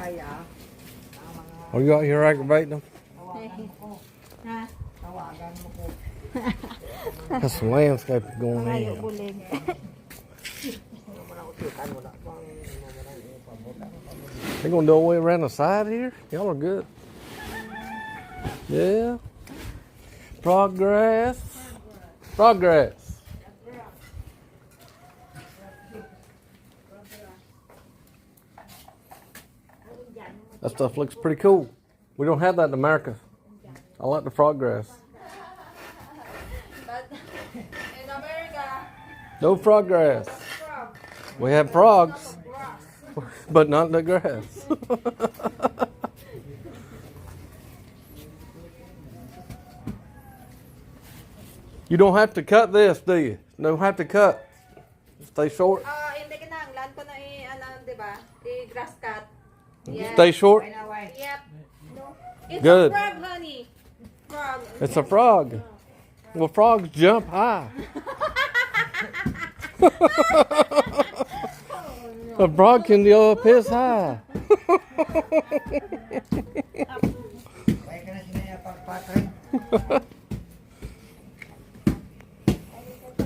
kaya. Are you out here aggravating them? Tawagan mo ko. Ha? Tawagan mo ko. Got some landscaping going Malayo in. bulig. They gonna do all the way around the side here? Y'all are good. Yeah. Progress. Progress. That stuff looks pretty cool. We don't have that in America. I like the progress. But in America, No progress. frog. We have frogs, Grass. but not the grass. You don't have to cut this, do you? Don't have to cut. Stay short. Hindi kinahanglan ko na di ba? I-grass cut. Yeah. Stay short. Why na, why? Yep. It's Good. a frog, honey. Frog. It's a frog. Well, frogs jump high. A frog can go up his high. Kaya ka na sinaya pagpatrin.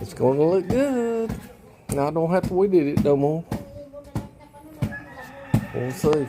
It's gonna look good. Now I don't have to weed it no more. We'll see.